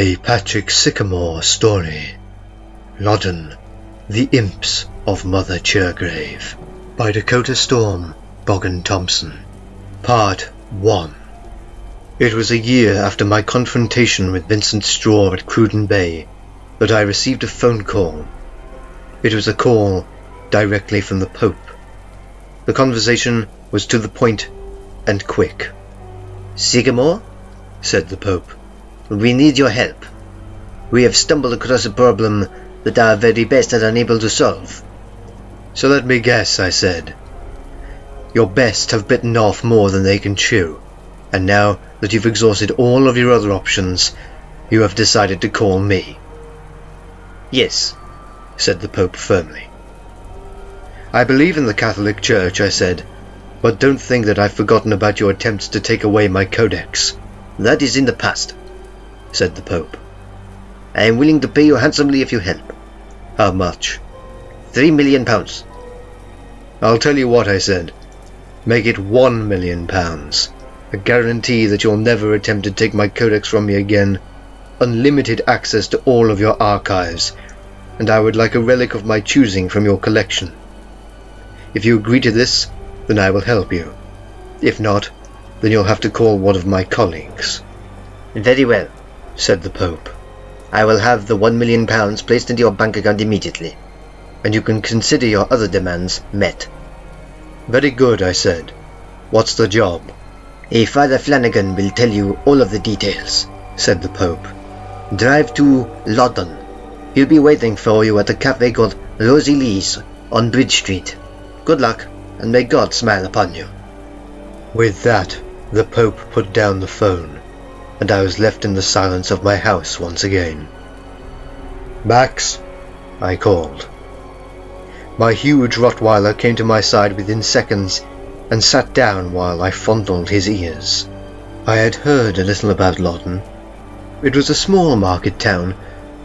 A Patrick Sycamore story. Loddon, the Imps of Mother Chergrave, by Dakota-Storm Boggan Thompson. Part 1. It was a year after my confrontation with Vincent Straw at Cruden Bay that I received a phone call. It was a call directly from the Pope. The conversation was to the point and quick. "Sycamore," said the Pope, "we need your help. We have stumbled across a problem that our very best are unable to solve." "So let me guess," I said. "Your best have bitten off more than they can chew, and now that you've exhausted all of your other options, you have decided to call me." "Yes," said the Pope firmly. "I believe in the Catholic Church," I said, "but don't think that I've forgotten about your attempts to take away my codex." "That is in the past," said the Pope. "I am willing to pay you handsomely if you help." "How much?" £3 million. "I'll tell you what," I said. "Make it £1 million. A guarantee that you'll never attempt to take my codex from me again, unlimited access to all of your archives, and I would like a relic of my choosing from your collection. If you agree to this, then I will help you. If not, then you'll have to call one of my colleagues." "Very well," said the Pope. "I will have the £1 million placed into your bank account immediately, and you can consider your other demands met." "Very good," I said. "What's the job?" "A Father Flanagan will tell you all of the details," said the Pope. "Drive to Loddon. He'll be waiting for you at a cafe called Rosie Lee's on Bridge Street. Good luck, and may God smile upon you." With that, the Pope put down the phone, and I was left in the silence of my house once again. "Max," I called. My huge Rottweiler came to my side within seconds and sat down while I fondled his ears. I had heard a little about Loddon. It was a small market town,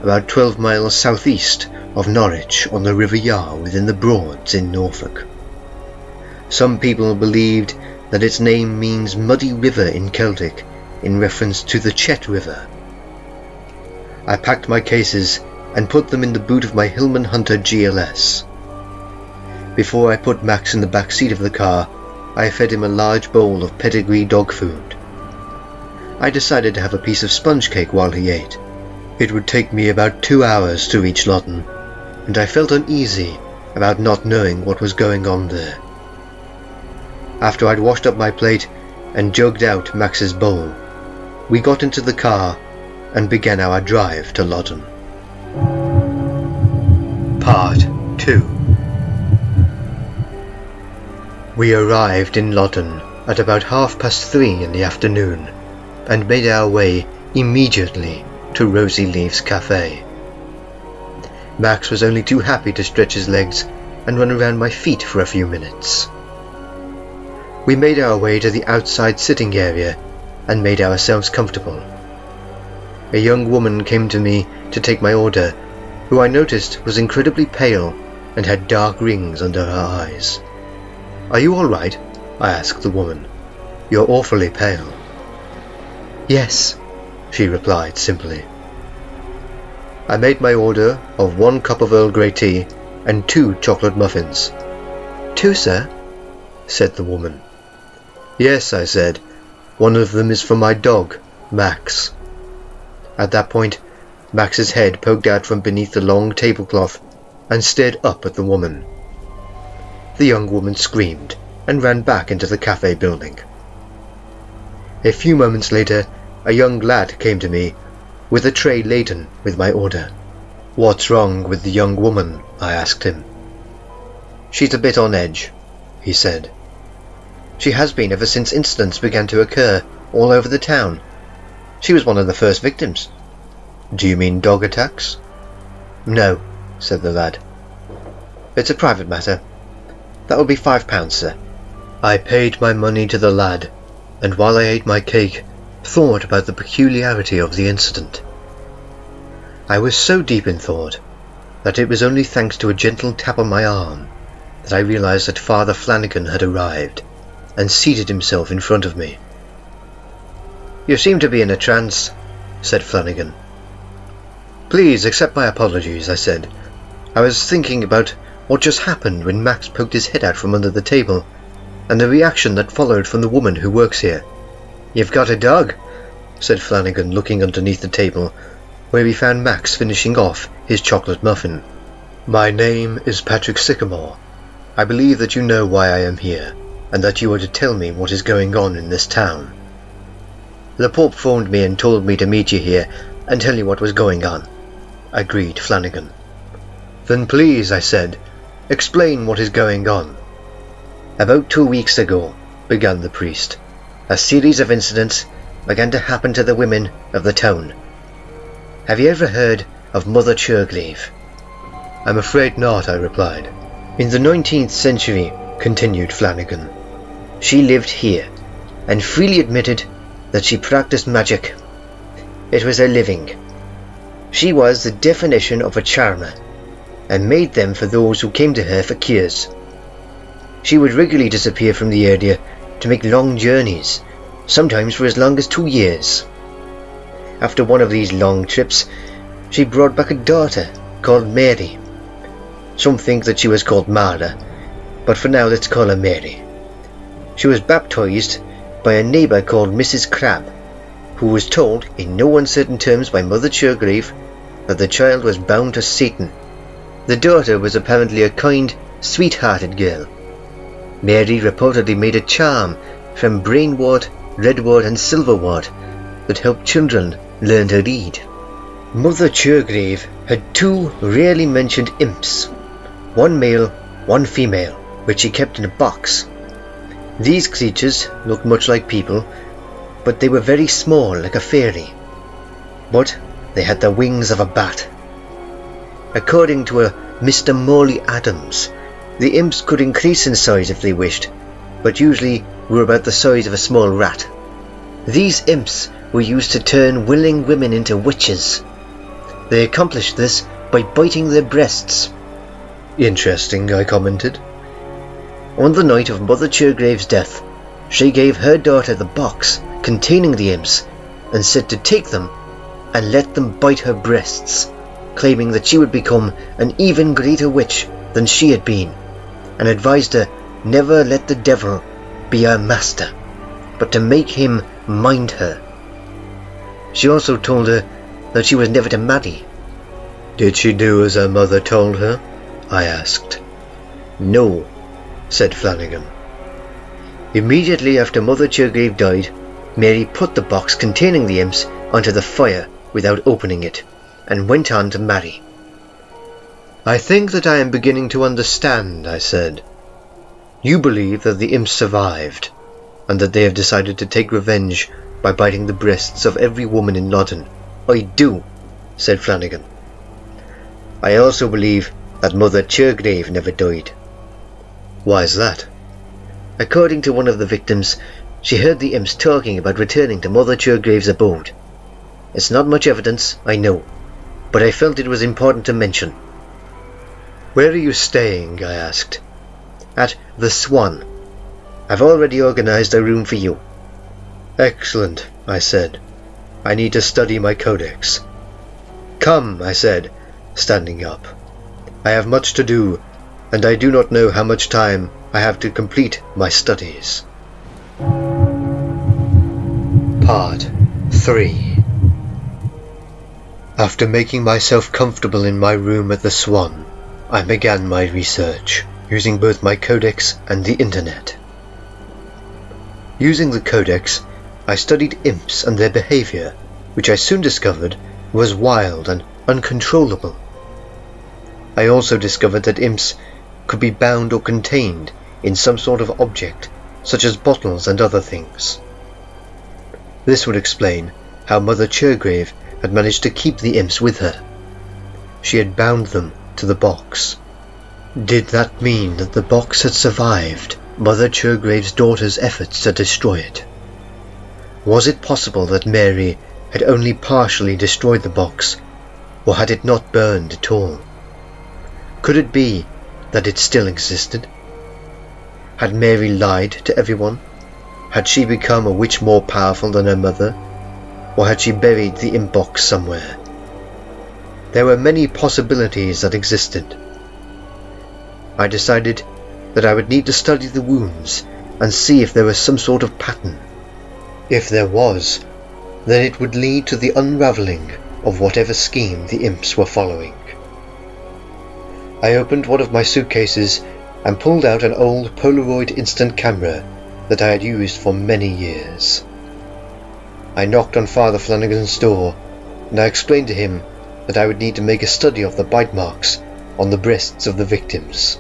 about 12 miles southeast of Norwich on the River Yar within the Broads in Norfolk. Some people believed that its name means muddy river in Celtic, in reference to the Chet River. I packed my cases and put them in the boot of my Hillman Hunter GLS. Before I put Max in the back seat of the car, I fed him a large bowl of pedigree dog food. I decided to have a piece of sponge cake while he ate. It would take me about 2 hours to reach Loddon, and I felt uneasy about not knowing what was going on there. After I'd washed up my plate and jugged out Max's bowl, we got into the car and began our drive to Loddon. Part 2. We arrived in Loddon at about 3:30 in the afternoon, and made our way immediately to Rosie Lee's cafe. Max was only too happy to stretch his legs and run around my feet for a few minutes. We made our way to the outside sitting area and made ourselves comfortable. A young woman came to me to take my order, who I noticed was incredibly pale and had dark rings under her eyes. "Are you all right?" I asked the woman. "You're awfully pale." "Yes," she replied simply. I made my order of 1 cup of Earl Grey tea and 2 chocolate muffins. "2, sir?" said the woman. "Yes," I said. "One of them is for my dog, Max." At that point, Max's head poked out from beneath the long tablecloth and stared up at the woman. The young woman screamed and ran back into the cafe building. A few moments later, a young lad came to me with a tray laden with my order. "What's wrong with the young woman?" I asked him. "She's a bit on edge," he said. "She has been ever since incidents began to occur all over the town. She was one of the first victims." "Do you mean dog attacks?" "No," said the lad. "It's a private matter. That will be £5, sir." I paid my money to the lad, and while I ate my cake, thought about the peculiarity of the incident. I was so deep in thought that it was only thanks to a gentle tap on my arm that I realized that Father Flanagan had arrived and seated himself in front of me. "You seem to be in a trance," said Flanagan. Please accept my apologies, I said. I was thinking about what just happened when Max poked his head out from under the table, and the reaction that followed from the woman who works here. You've got a dog, said Flanagan, looking underneath the table, where he found Max finishing off his chocolate muffin. My name is Patrick Sycamore. I believe that you know why I am here, and that you are to tell me what is going on in this town. The Pope phoned me and told me to meet you here and tell you what was going on, agreed Flanagan. Then please, I said, explain what is going on. About 2 weeks ago, began the priest, a series of incidents began to happen to the women of the town. Have you ever heard of Mother Chergrave? I'm afraid not, I replied. In the 19th century, continued Flanagan, she lived here, and freely admitted that she practiced magic. It was her living. She was the definition of a charmer, and made them for those who came to her for cures. She would regularly disappear from the area to make long journeys, sometimes for as long as 2 years. After one of these long trips, she brought back a daughter called Mary. Some think that she was called Mara, but for now let's call her Mary. She was baptized by a neighbour called Mrs. Crabbe, who was told in no uncertain terms by Mother Chergrave that the child was bound to Satan. The daughter was apparently a kind, sweet-hearted girl. Mary reportedly made a charm from brainwort, redwort and silverwort that helped children learn to read. Mother Chergrave had 2 rarely mentioned imps, one male, one female, which she kept in a box. These creatures looked much like people, but they were very small, like a fairy. But they had the wings of a bat. According to a Mr. Morley Adams, the imps could increase in size if they wished, but usually were about the size of a small rat. These imps were used to turn willing women into witches. They accomplished this by biting their breasts. Interesting, I commented. On the night of Mother Chergrave's death, she gave her daughter the box containing the imps and said to take them and let them bite her breasts, claiming that she would become an even greater witch than she had been, and advised her never let the devil be her master, but to make him mind her. She also told her that she was never to marry. Did she do as her mother told her? I asked. No, said Flanagan. Immediately after Mother Chergrave died, Mary put the box containing the imps onto the fire without opening it, and went on to marry. I think that I am beginning to understand, I said. You believe that the imps survived, and that they have decided to take revenge by biting the breasts of every woman in Loddon. I do, said Flanagan. I also believe that Mother Chergrave never died. Why is that? According to one of the victims, she heard the imps talking about returning to Mother Chergrave's abode. It's not much evidence, I know, but I felt it was important to mention. Where are you staying? I asked. At the Swan. I've already organised a room for you. Excellent, I said. I need to study my codex. Come, I said, standing up. I have much to do, and I do not know how much time I have to complete my studies. Part 3. After making myself comfortable in my room at the Swan, I began my research, using both my codex and the internet. Using the codex, I studied imps and their behaviour, which I soon discovered was wild and uncontrollable. I also discovered that imps could be bound or contained in some sort of object, such as bottles and other things. This would explain how Mother Chergrave had managed to keep the imps with her. She had bound them to the box. Did that mean that the box had survived Mother Chergrave's daughter's efforts to destroy it? Was it possible that Mary had only partially destroyed the box, or had it not burned at all? Could it be that it still existed? Had Mary lied to everyone? Had she become a witch more powerful than her mother? Or had she buried the imp box somewhere? There were many possibilities that existed. I decided that I would need to study the wounds and see if there was some sort of pattern. If there was, then it would lead to the unravelling of whatever scheme the imps were following. I opened one of my suitcases and pulled out an old Polaroid instant camera that I had used for many years. I knocked on Father Flanagan's door, and I explained to him that I would need to make a study of the bite marks on the breasts of the victims.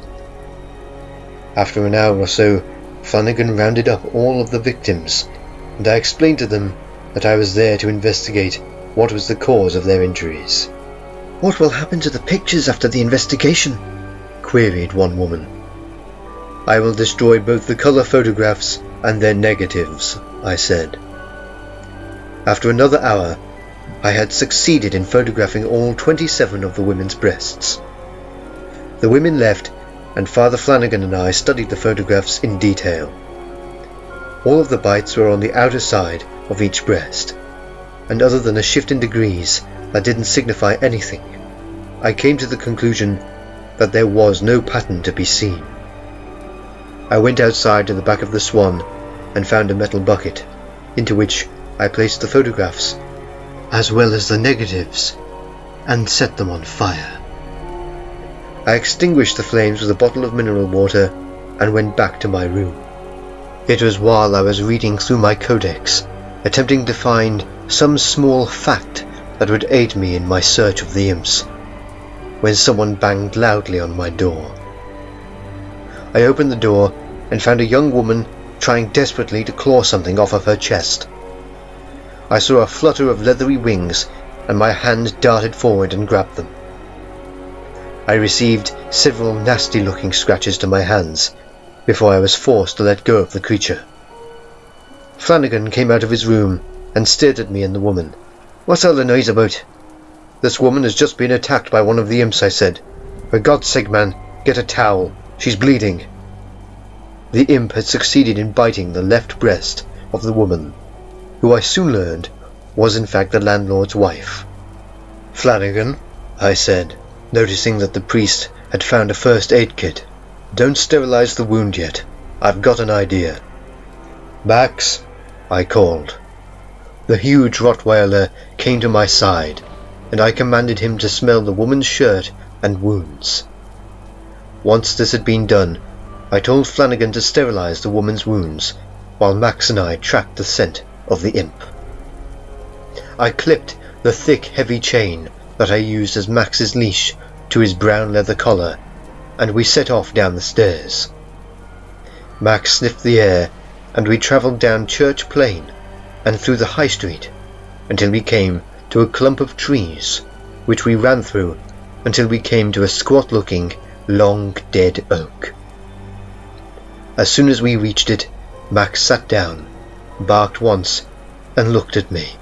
After an hour or so, Flanagan rounded up all of the victims, and I explained to them that I was there to investigate what was the cause of their injuries. "What will happen to the pictures after the investigation?" queried one woman. "I will destroy both the colour photographs and their negatives," I said. After another hour, I had succeeded in photographing all 27 of the women's breasts. The women left, and Father Flanagan and I studied the photographs in detail. All of the bites were on the outer side of each breast, and other than a shift in degrees that didn't signify anything, I came to the conclusion that there was no pattern to be seen. I went outside to the back of the Swan and found a metal bucket, into which I placed the photographs, as well as the negatives, and set them on fire. I extinguished the flames with a bottle of mineral water and went back to my room. It was while I was reading through my codex, attempting to find some small fact that would aid me in my search of the imps, when someone banged loudly on my door. I opened the door and found a young woman trying desperately to claw something off of her chest. I saw a flutter of leathery wings, and my hand darted forward and grabbed them. I received several nasty-looking scratches to my hands before I was forced to let go of the creature. Flanagan came out of his room and stared at me and the woman. "What's all the noise about?" "This woman has just been attacked by one of the imps," I said. "For God's sake, man, get a towel. She's bleeding." The imp had succeeded in biting the left breast of the woman, who I soon learned was in fact the landlord's wife. "Flanagan," I said, noticing that the priest had found a first aid kit, "don't sterilize the wound yet. I've got an idea." "Max," I called. The huge Rottweiler came to my side, and I commanded him to smell the woman's shirt and wounds. Once this had been done, I told Flanagan to sterilize the woman's wounds, while Max and I tracked the scent of the imp. I clipped the thick, heavy chain that I used as Max's leash to his brown leather collar, and we set off down the stairs. Max sniffed the air, and we travelled down Church Plain and through the High Street until we came to a clump of trees, which we ran through until we came to a squat-looking, long, dead oak. As soon as we reached it, Max sat down, barked once, and looked at me.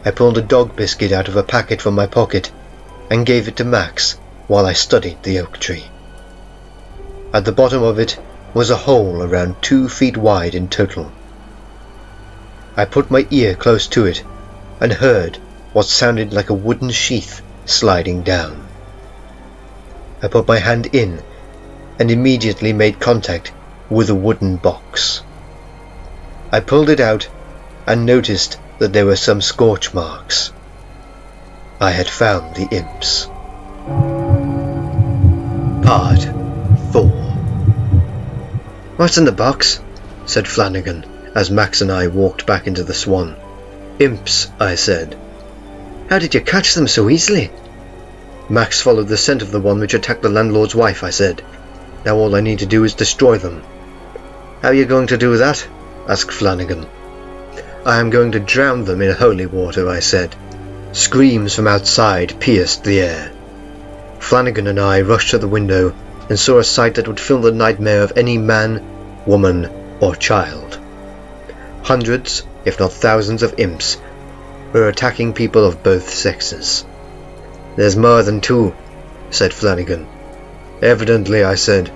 I pulled a dog biscuit out of a packet from my pocket and gave it to Max while I studied the oak tree. At the bottom of it was a hole around 2 feet wide in total. I put my ear close to it and heard what sounded like a wooden sheath sliding down. I put my hand in and immediately made contact with a wooden box. I pulled it out and noticed that there were some scorch marks. I had found the imps. Part 4. "What's in the box?" said Flanagan as Max and I walked back into the Swan. "Imps," I said. "How did you catch them so easily?" "Max followed the scent of the one which attacked the landlord's wife," I said. "Now all I need to do is destroy them." "How are you going to do that?" asked Flanagan. "I am going to drown them in holy water," I said. Screams from outside pierced the air. Flanagan and I rushed to the window and saw a sight that would fill the nightmare of any man, woman, or child. Hundreds, if not thousands of imps were attacking people of both sexes. "There's more than 2, said Flanagan. "Evidently," I said.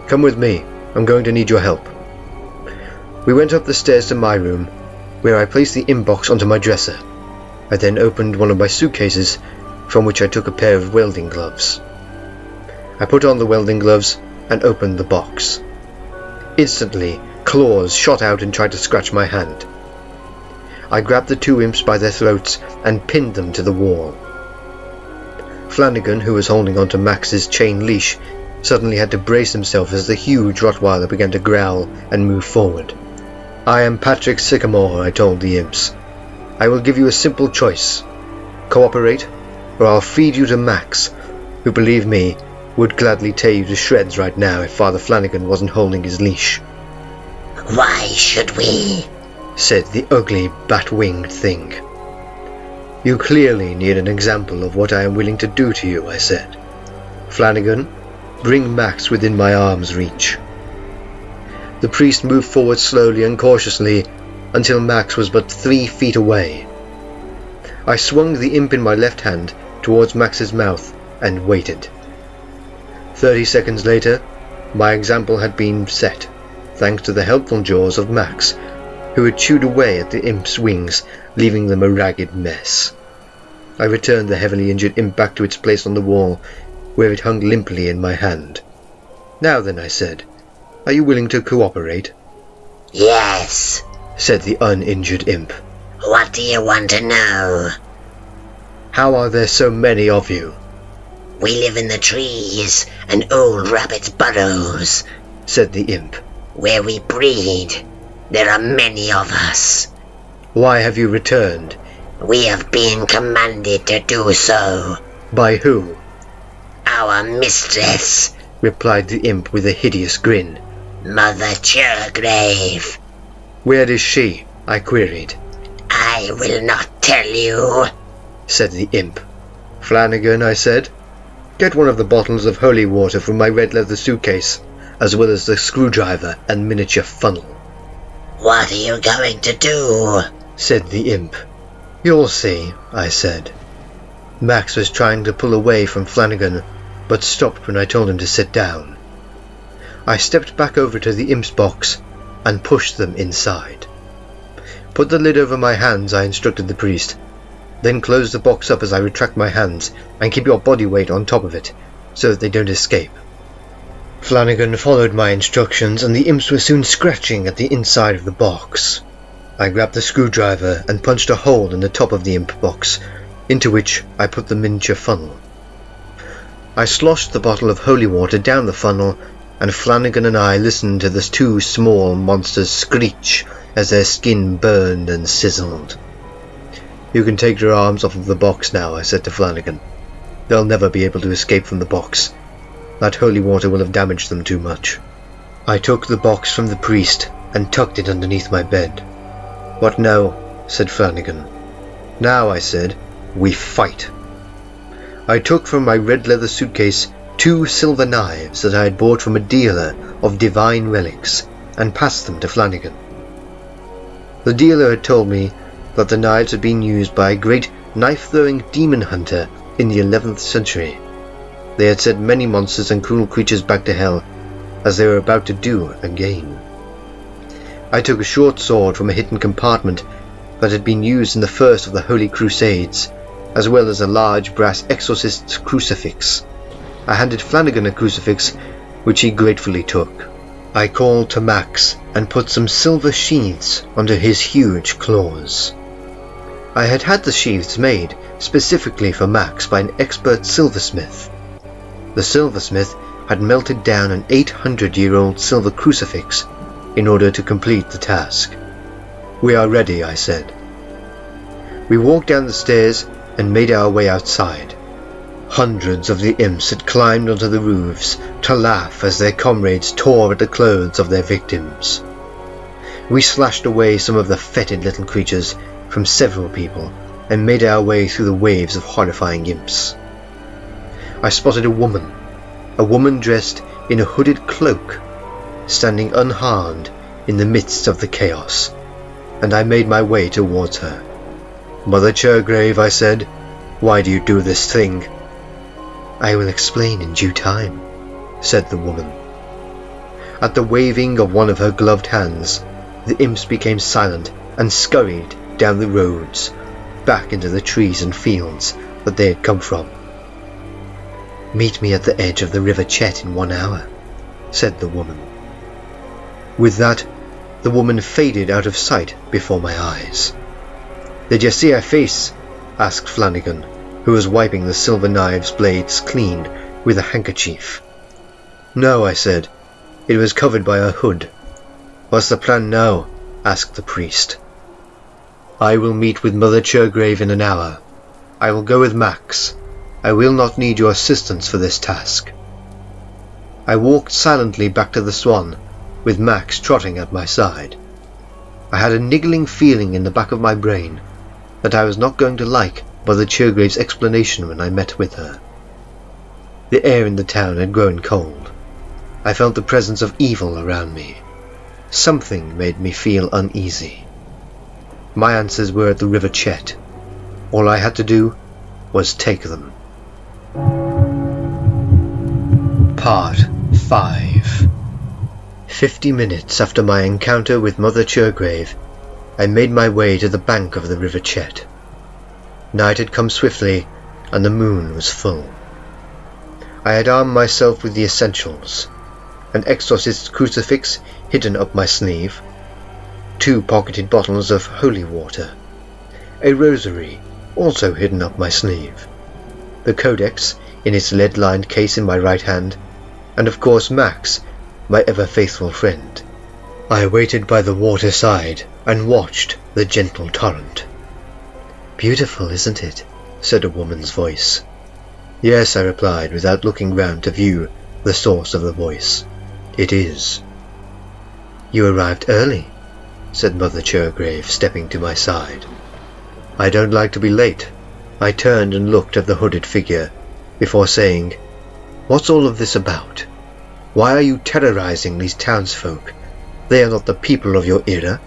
"Come with me. I'm going to need your help." We went up the stairs to my room, where I placed the imp box onto my dresser. I then opened one of my suitcases from which I took a pair of welding gloves. I put on the welding gloves and opened the box. Instantly, claws shot out and tried to scratch my hand. I grabbed the two imps by their throats and pinned them to the wall. Flanagan, who was holding onto Max's chain leash, suddenly had to brace himself as the huge Rottweiler began to growl and move forward. "I am Patrick Sycamore," I told the imps. "I will give you a simple choice. Cooperate, or I'll feed you to Max, who, believe me, would gladly tear you to shreds right now if Father Flanagan wasn't holding his leash." "Why should we?" said the ugly bat-winged thing. "You clearly need an example of what I am willing to do to you," I said. "Flanagan, bring Max within my arm's reach." The priest moved forward slowly and cautiously until Max was but 3 feet away. I swung the imp in my left hand towards Max's mouth and waited. 30 seconds later, my example had been set, thanks to the helpful jaws of Max, who had chewed away at the imp's wings, leaving them a ragged mess. I returned the heavily injured imp back to its place on the wall, where it hung limply in my hand. "Now then," I said, "are you willing to cooperate?" "Yes," said the uninjured imp. "What do you want to know?" "How are there so many of you?" "We live in the trees and old rabbits' burrows," said the imp. "where we breed. There are many of us." "Why have you returned?" "We have been commanded to do so." "By who?" "Our mistress," replied the imp with a hideous grin. "Mother Chergrave." "Where is she?" I queried. "I will not tell you," said the imp. "Flanagan," I said, "get one of the bottles of holy water from my red leather suitcase, as well as the screwdriver and miniature funnel." "What are you going to do?" said the imp. "You'll see," I said. Max was trying to pull away from Flanagan, but stopped when I told him to sit down. I stepped back over to the imp's box and pushed them inside. "Put the lid over my hands," I instructed the priest. "Then close the box up as I retract my hands, and keep your body weight on top of it, so that they don't escape." Flanagan followed my instructions, and the imps were soon scratching at the inside of the box. I grabbed the screwdriver and punched a hole in the top of the imp box, into which I put the miniature funnel. I sloshed the bottle of holy water down the funnel, and Flanagan and I listened to the two small monsters screech as their skin burned and sizzled. "You can take your arms off of the box now," I said to Flanagan. "They'll never be able to escape from the box. That holy water will have damaged them too much." I took the box from the priest and tucked it underneath my bed. "What now?" said Flanagan. "Now," I said, "we fight." I took from my red leather suitcase 2 silver knives that I had bought from a dealer of divine relics and passed them to Flanagan. The dealer had told me that the knives had been used by a great knife-throwing demon hunter in the 11th century. They had sent many monsters and cruel creatures back to hell, as they were about to do again. I took a short sword from a hidden compartment that had been used in the first of the Holy Crusades, as well as a large brass exorcist's crucifix. I handed Flanagan a crucifix, which he gratefully took. I called to Max and put some silver sheaths under his huge claws. I had had the sheaths made specifically for Max by an expert silversmith. The silversmith had melted down an 800-year-old silver crucifix in order to complete the task. "We are ready," I said. We walked down the stairs and made our way outside. Hundreds of the imps had climbed onto the roofs to laugh as their comrades tore at the clothes of their victims. We slashed away some of the fetid little creatures from several people and made our way through the waves of horrifying imps. I spotted a woman dressed in a hooded cloak, standing unharmed in the midst of the chaos, and I made my way towards her. "Mother Chergrave," I said, "why do you do this thing?" "I will explain in due time," said the woman. At the waving of one of her gloved hands, the imps became silent and scurried down the roads, back into the trees and fields that they had come from. "Meet me at the edge of the River Chet in 1 hour," said the woman. With that, the woman faded out of sight before my eyes. "Did you see her face?" asked Flanagan, who was wiping the silver knife's blades clean with a handkerchief. "No," I said. "It was covered by a hood." "What's the plan now?" asked the priest. "I will meet with Mother Chergrave in an hour. I will go with Max. I will not need your assistance for this task." I walked silently back to the Swan, with Max trotting at my side. I had a niggling feeling in the back of my brain that I was not going to like Mother Chergrave's explanation when I met with her. The air in the town had grown cold. I felt the presence of evil around me. Something made me feel uneasy. My answers were at the River Chet. All I had to do was take them. Part 5. 50 minutes after my encounter with Mother Chergrave, I made my way to the bank of the River Chet. Night had come swiftly, and the moon was full. I had armed myself with the essentials: an exorcist's crucifix hidden up my sleeve, 2 pocketed bottles of holy water, a rosary also hidden up my sleeve, the codex in its lead-lined case in my right hand, and of course Max, my ever-faithful friend. I waited by the water side and watched the gentle torrent. "Beautiful, isn't it?" said a woman's voice. "Yes," I replied, without looking round to view the source of the voice. "It is." "You arrived early," said Mother Chergrave, stepping to my side. "I don't like to be late." I turned and looked at the hooded figure, before saying, "What's all of this about? Why are you terrorizing these townsfolk? They are not the people of your era."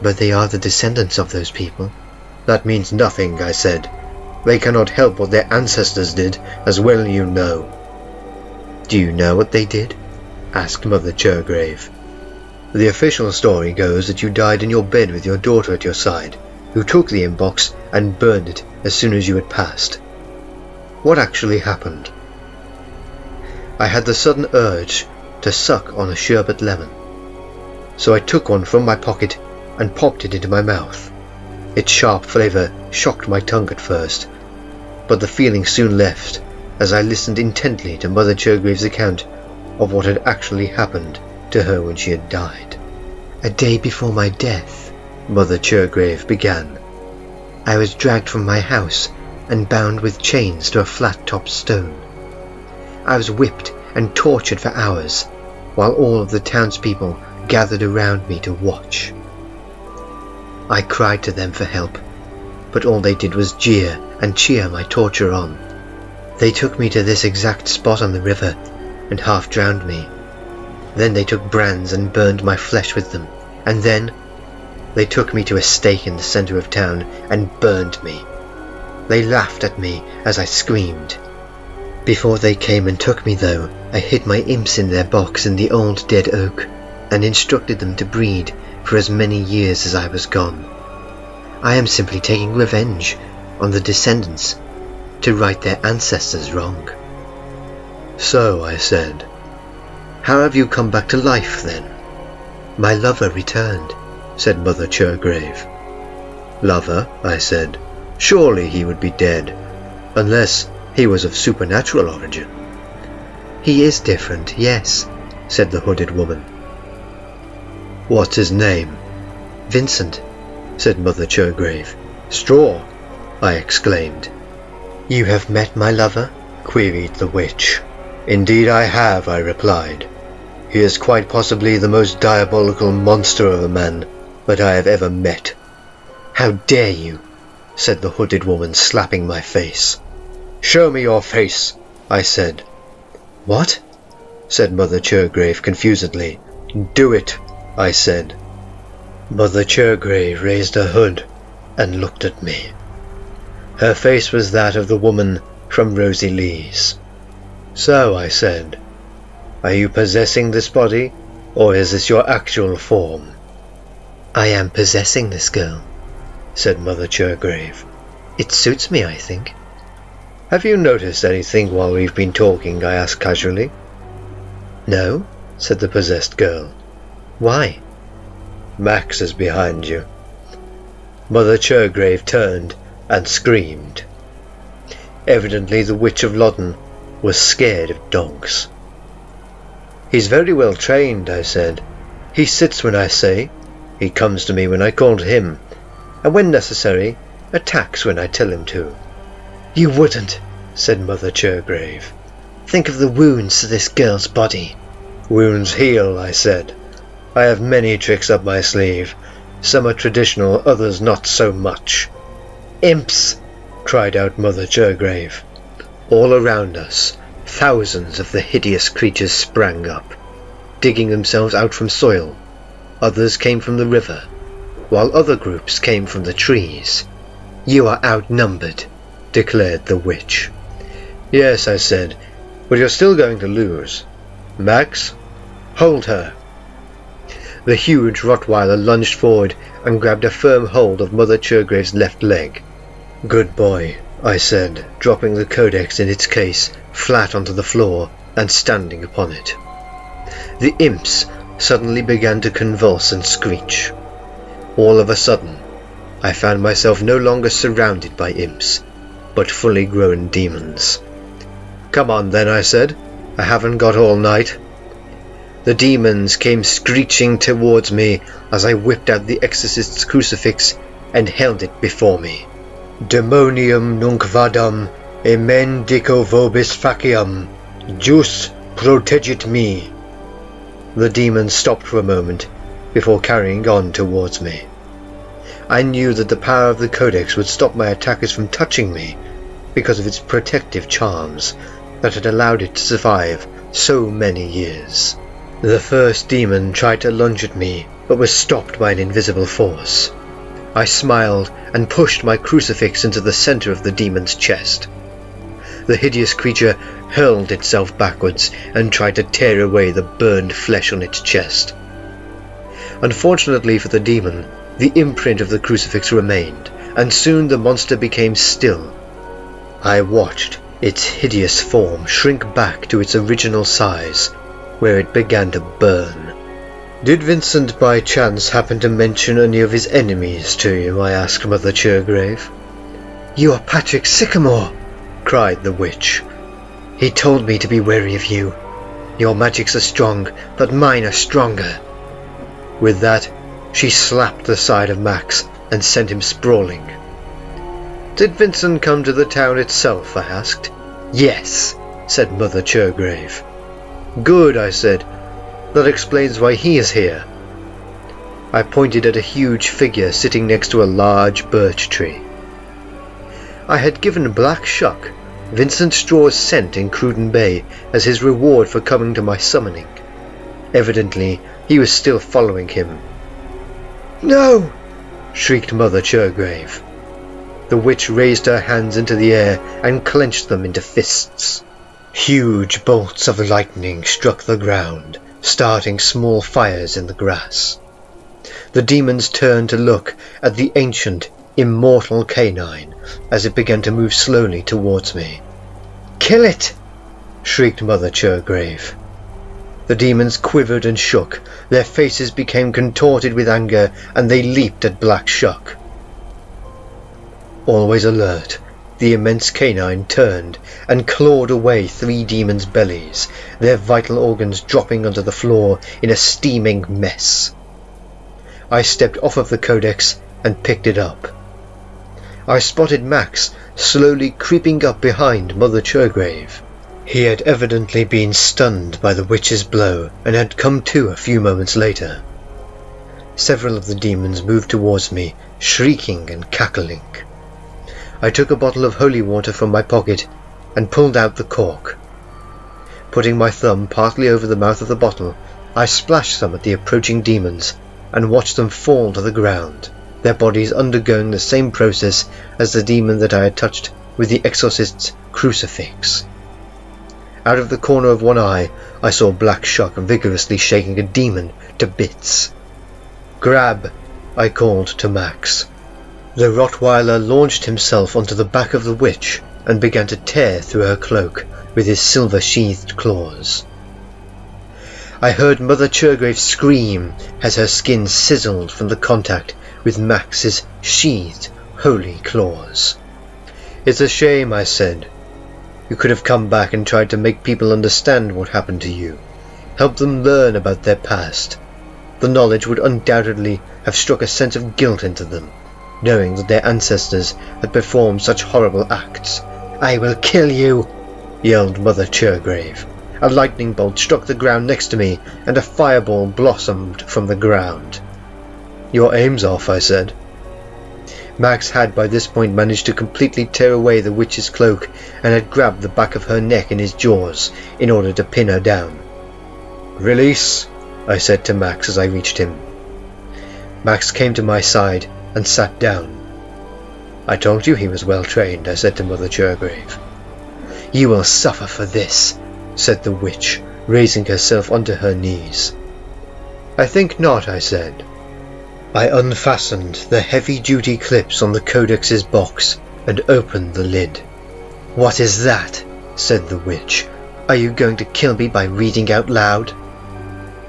"But they are the descendants of those people." "That means nothing," I said. "They cannot help what their ancestors did, as well you know." "Do you know what they did?" asked Mother Chergrave. "The official story goes that you died in your bed with your daughter at your side, who took the box and burned it as soon as you had passed. What actually happened?" I had the sudden urge to suck on a sherbet lemon, so I took one from my pocket and popped it into my mouth. Its sharp flavour shocked my tongue at first, but the feeling soon left as I listened intently to Mother Chergrave's account of what had actually happened to her when she had died. "A day before my death," Mother Chergrave began, "I was dragged from my house and bound with chains to a flat-topped stone. I was whipped and tortured for hours, while all of the townspeople gathered around me to watch. I cried to them for help, but all they did was jeer and cheer my torture on. They took me to this exact spot on the river and half drowned me. Then they took brands and burned my flesh with them, and then they took me to a stake in the centre of town and burned me. They laughed at me as I screamed. Before they came and took me, though, I hid my imps in their box in the old dead oak and instructed them to breed for as many years as I was gone. I am simply taking revenge on the descendants to right their ancestors' wrong." "So," I said, "how have you come back to life, then?" "My lover returned," said Mother Chergrave. "Lover?" I said. "Surely he would be dead, unless he was of supernatural origin." "He is different, yes," said the hooded woman. "What's his name?" "Vincent," said Mother Chergrave. "Straw!" I exclaimed. "You have met my lover?" queried the witch. "Indeed I have," I replied. "He is quite possibly the most diabolical monster of a man that I have ever met." "How dare you!" said the hooded woman, slapping my face. "Show me your face," I said. "What?" said Mother Chergrave confusedly. "Do it," I said. Mother Chergrave raised her hood and looked at me. Her face was that of the woman from Rosie Lee's. "So," I said, "are you possessing this body, or is this your actual form?" "I am possessing this girl," said Mother Chergrave. "It suits me, I think." "Have you noticed anything while we've been talking?" I asked casually. "No," said the possessed girl. "Why?" "Max is behind you." Mother Chergrave turned and screamed. Evidently the Witch of Loddon was scared of dogs. "He's very well trained," I said. "He sits when I say, he comes to me when I call to him, and when necessary, attacks when I tell him to." "You wouldn't," said Mother Chergrave. "Think of the wounds to this girl's body." "Wounds heal," I said. "I have many tricks up my sleeve. Some are traditional, others not so much." "Imps!" cried out Mother Chergrave. All around us, thousands of the hideous creatures sprang up, digging themselves out from soil. Others came from the river, while other groups came from the trees. "You are outnumbered," declared the witch. "Yes," I said, "but you're still going to lose. Max, hold her." The huge Rottweiler lunged forward and grabbed a firm hold of Mother Chergrave's left leg. "Good boy," I said, dropping the codex in its case flat onto the floor and standing upon it. The imps suddenly began to convulse and screech. All of a sudden, I found myself no longer surrounded by imps, but fully grown demons. "Come on then," I said. "I haven't got all night." The demons came screeching towards me as I whipped out the exorcist's crucifix and held it before me. "Demonium nunc vadam, emen dico vobis faciam, jus protegit me." The demons stopped for a moment before carrying on towards me. I knew that the power of the codex would stop my attackers from touching me because of its protective charms that had allowed it to survive so many years. The first demon tried to lunge at me, but was stopped by an invisible force. I smiled and pushed my crucifix into the center of the demon's chest. The hideous creature hurled itself backwards and tried to tear away the burned flesh on its chest. Unfortunately for the demon, the imprint of the crucifix remained, and soon the monster became still. I watched its hideous form shrink back to its original size, where it began to burn. "Did Vincent by chance happen to mention any of his enemies to you?" I asked Mother Chergrave. "You are Patrick Sycamore!" cried the witch. "He told me to be wary of you. Your magics are strong, but mine are stronger." With that, she slapped the side of Max and sent him sprawling. "Did Vincent come to the town itself?" I asked. "Yes," said Mother Chergrave. "Good," I said. "That explains why he is here." I pointed at a huge figure sitting next to a large birch tree. I had given Black Shuck Vincent Straw's scent in Cruden Bay as his reward for coming to my summoning. Evidently, he was still following him. "No!" shrieked Mother Chergrave. The witch raised her hands into the air and clenched them into fists. Huge bolts of lightning struck the ground, starting small fires in the grass. The demons turned to look at the ancient, immortal canine as it began to move slowly towards me. "Kill it!" shrieked Mother Chergrave. The demons quivered and shook, their faces became contorted with anger, and they leaped at Black Shuck. Always alert, the immense canine turned and clawed away 3 demons' bellies, their vital organs dropping onto the floor in a steaming mess. I stepped off of the codex and picked it up. I spotted Max slowly creeping up behind Mother Chergrave. He had evidently been stunned by the witch's blow and had come to a few moments later. Several of the demons moved towards me, shrieking and cackling. I took a bottle of holy water from my pocket and pulled out the cork. Putting my thumb partly over the mouth of the bottle, I splashed some at the approaching demons and watched them fall to the ground, their bodies undergoing the same process as the demon that I had touched with the exorcist's crucifix. Out of the corner of one eye, I saw Black Shuck vigorously shaking a demon to bits. "Grab!" I called to Max. The Rottweiler launched himself onto the back of the witch and began to tear through her cloak with his silver-sheathed claws. I heard Mother Chergrave scream as her skin sizzled from the contact with Max's sheathed, holy claws. "It's a shame," I said. "You could have come back and tried to make people understand what happened to you, help them learn about their past. The knowledge would undoubtedly have struck a sense of guilt into them, knowing that their ancestors had performed such horrible acts." "I will kill you," yelled Mother Chergrave. A lightning bolt struck the ground next to me, and a fireball blossomed from the ground. "Your aim's off," I said. Max had by this point managed to completely tear away the witch's cloak and had grabbed the back of her neck in his jaws in order to pin her down. "Release," I said to Max as I reached him. Max came to my side and sat down. "I told you he was well trained," I said to Mother Chergrave. "You will suffer for this," said the witch, raising herself onto her knees. "I think not," I said. I unfastened the heavy-duty clips on the Codex's box and opened the lid. "What is that?" said the witch. "Are you going to kill me by reading out loud?"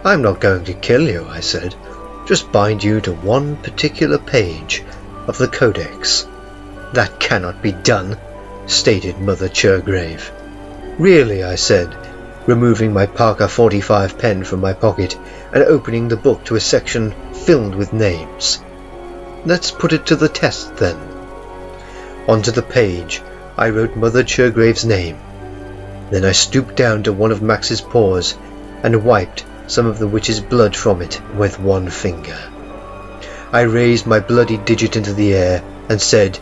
"I'm not going to kill you," I said. "Just bind you to one particular page of the Codex." "That cannot be done," stated Mother Chergrave. "Really," I said, removing my Parker 45 pen from my pocket and opening the book to a section filled with names. "Let's put it to the test, then." Onto the page I wrote Mother Chergrave's name. Then I stooped down to one of Max's paws and wiped some of the witch's blood from it with one finger. I raised my bloody digit into the air and said,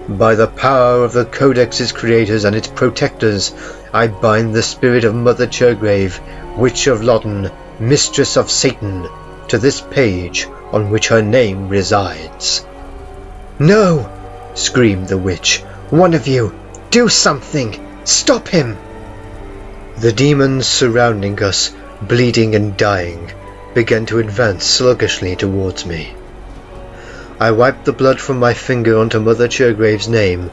"By the power of the Codex's creators and its protectors, I bind the spirit of Mother Chergrave, Witch of Loddon, Mistress of Satan, to this page on which her name resides." "No!" screamed the witch. "One of you, do something! Stop him!" The demons surrounding us, bleeding and dying, began to advance sluggishly towards me. I wiped the blood from my finger onto Mother Chergrave's name,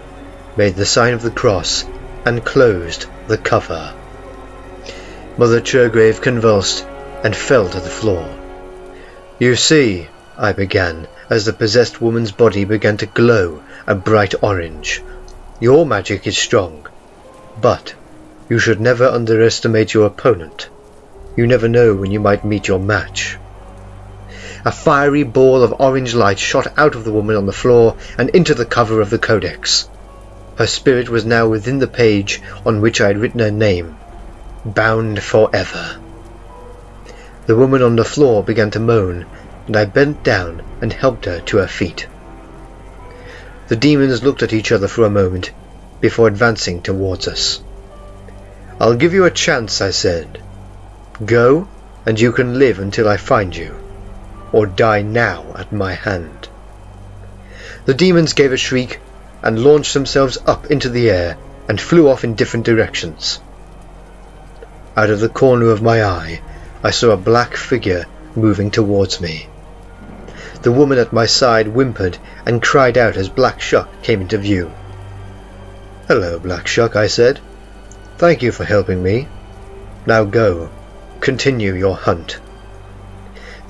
made the sign of the cross, and closed the cover. Mother Chergrave convulsed and fell to the floor. "You see," I began, as the possessed woman's body began to glow a bright orange, "your magic is strong, but you should never underestimate your opponent. You never know when you might meet your match." A fiery ball of orange light shot out of the woman on the floor and into the cover of the Codex. Her spirit was now within the page on which I had written her name, "Bound forever." The woman on the floor began to moan, and I bent down and helped her to her feet. The demons looked at each other for a moment before advancing towards us. "I'll give you a chance," I said. "Go, and you can live until I find you, or die now at my hand." The demons gave a shriek and launched themselves up into the air and flew off in different directions. Out of the corner of my eye, I saw a black figure moving towards me. The woman at my side whimpered and cried out as Black Shuck came into view. "Hello, Black Shuck," I said. "Thank you for helping me. Now go. Continue your hunt."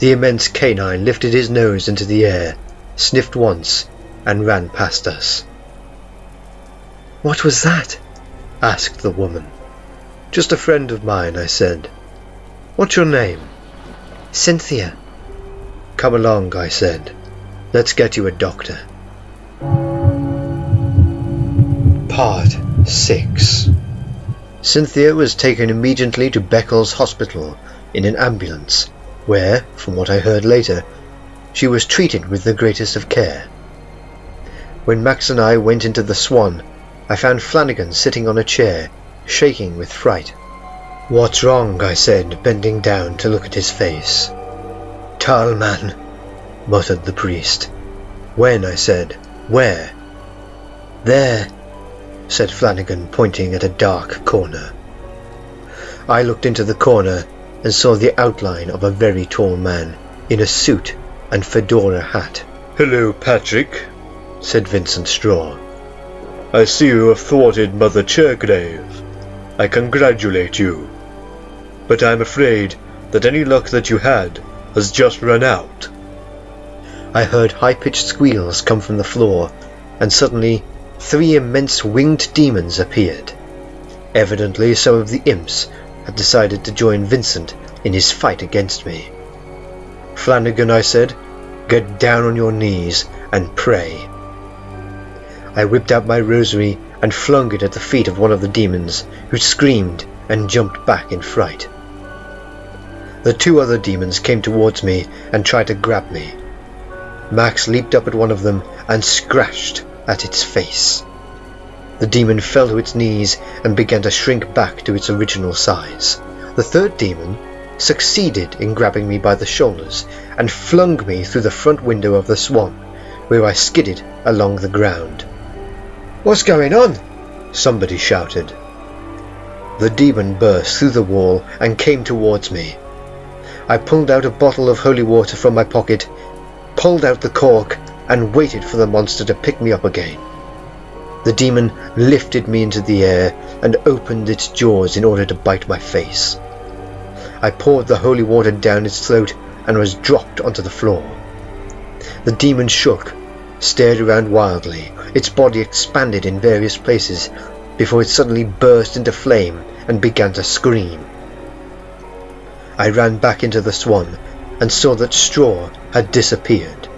The immense canine lifted his nose into the air, sniffed once, and ran past us. "What was that?" asked the woman. "Just a friend of mine," I said. "What's your name?" "Cynthia." "Come along," I said. "Let's get you a doctor." Part 6. Cynthia was taken immediately to Beccles Hospital in an ambulance, where, from what I heard later, she was treated with the greatest of care. When Max and I went into the Swan, I found Flanagan sitting on a chair, shaking with fright. "What's wrong?" I said, bending down to look at his face. "Tall man," muttered the priest. "When?" I said. "Where?" "There," said Flanagan, pointing at a dark corner. I looked into the corner and saw the outline of a very tall man in a suit and fedora hat. "Hello, Patrick," said Vincent Straw. "I see you have thwarted Mother Chergrave. I congratulate you. But I'm afraid that any luck that you had has just run out." I heard high-pitched squeals come from the floor, and suddenly 3 immense winged demons appeared. Evidently some of the Imps had decided to join Vincent in his fight against me. "Flanagan," I said, "get down on your knees and pray." I whipped out my rosary and flung it at the feet of one of the demons, who screamed and jumped back in fright. The 2 other demons came towards me and tried to grab me. Max leaped up at one of them and scratched at its face. The demon fell to its knees and began to shrink back to its original size. The 3rd demon succeeded in grabbing me by the shoulders and flung me through the front window of the Swan, where I skidded along the ground. "What's going on?" somebody shouted. The demon burst through the wall and came towards me. I pulled out a bottle of holy water from my pocket, pulled out the cork, and waited for the monster to pick me up again. The demon lifted me into the air and opened its jaws in order to bite my face. I poured the holy water down its throat and was dropped onto the floor. The demon shook, stared around wildly. Its body expanded in various places before it suddenly burst into flame and began to scream. I ran back into the Swan and saw that Straw had disappeared.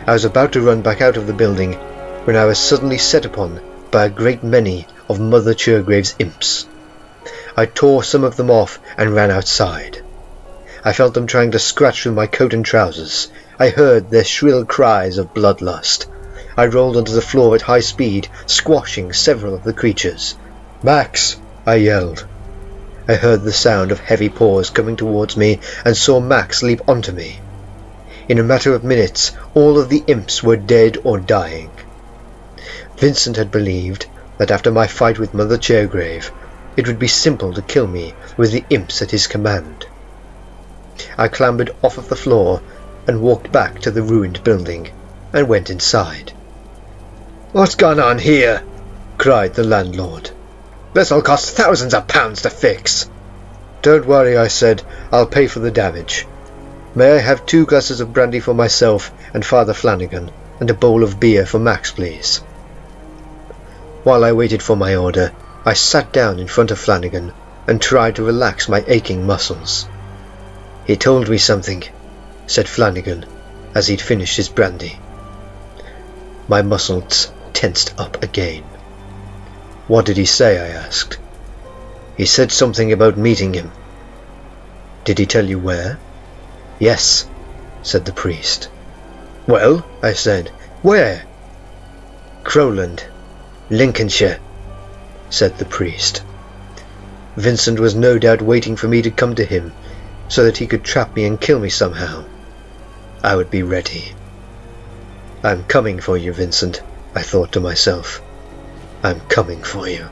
I was about to run back out of the building when I was suddenly set upon by a great many of Mother Chergrave's Imps. I tore some of them off and ran outside. I felt them trying to scratch through my coat and trousers. I heard their shrill cries of bloodlust. I rolled onto the floor at high speed, squashing several of the creatures. "Max!" I yelled. I heard the sound of heavy paws coming towards me and saw Max leap onto me. In a matter of minutes, all of the Imps were dead or dying. Vincent had believed that after my fight with Mother Chergrave, it would be simple to kill me with the Imps at his command. I clambered off of the floor and walked back to the ruined building and went inside. "What's gone on here?" cried the landlord. "This'll cost thousands of pounds to fix." "Don't worry," I said. "I'll pay for the damage. May I have 2 glasses of brandy for myself and Father Flanagan, and a bowl of beer for Max, please?" While I waited for my order, I sat down in front of Flanagan and tried to relax my aching muscles. "He told me something," said Flanagan, as he'd finished his brandy. My muscles tensed up again. "What did he say?" I asked. "He said something about meeting him." "Did he tell you where?" "Yes," said the priest. "Well," I said, "where?" "Crowland, Lincolnshire," said the priest. Vincent was no doubt waiting for me to come to him, so that he could trap me and kill me somehow. I would be ready. "I'm coming for you, Vincent," I thought to myself. "I'm coming for you."